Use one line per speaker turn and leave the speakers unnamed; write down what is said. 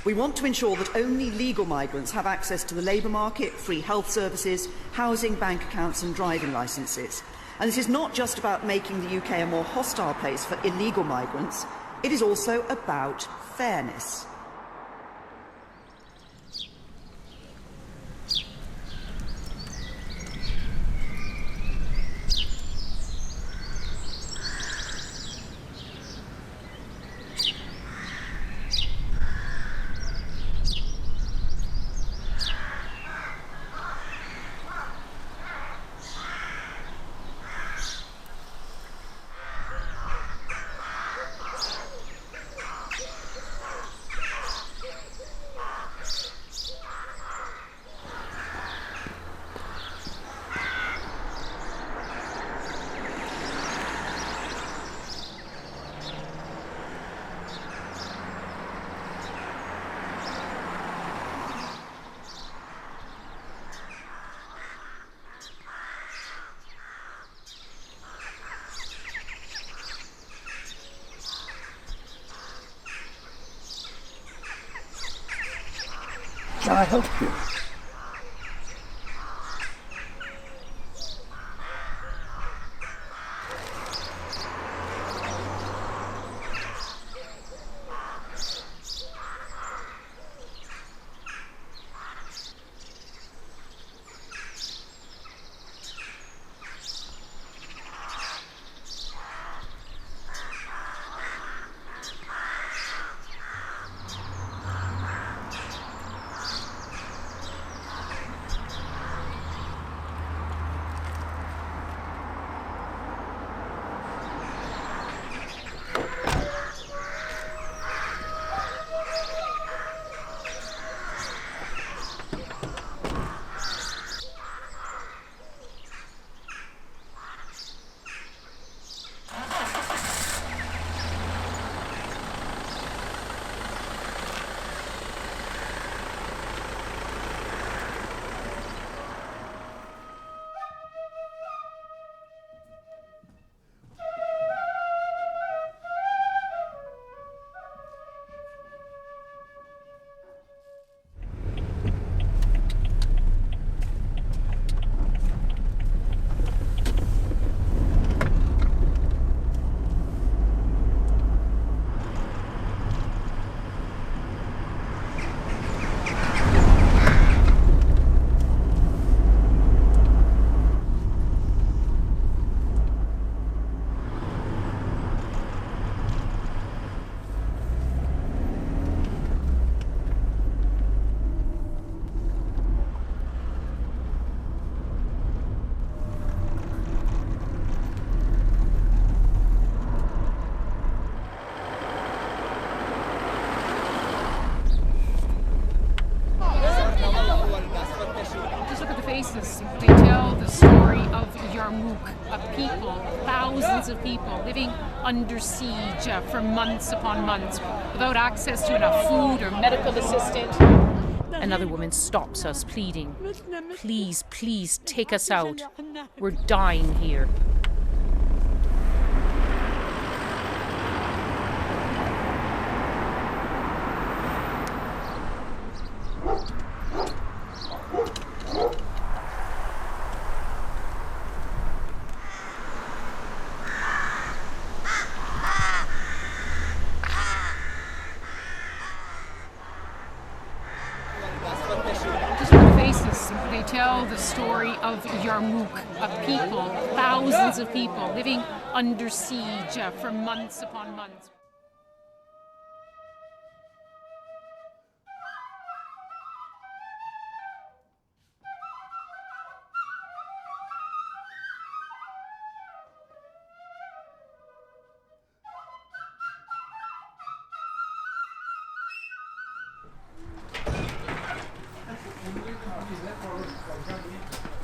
We want to ensure that only legal migrants have access to the labour market, free health services, housing, bank accounts and driving licences. And this is not just about making the UK a more hostile place for illegal migrants, it is also about fairness.
Can I help you?
They tell the story of Yarmouk, of people, thousands of people living under siege for months upon months without access to enough food or medical assistance. Another woman stops us, pleading, "Please, please take us out. We're dying here." They tell the story of Yarmouk, of people, thousands of people living under siege for months upon months.
Is that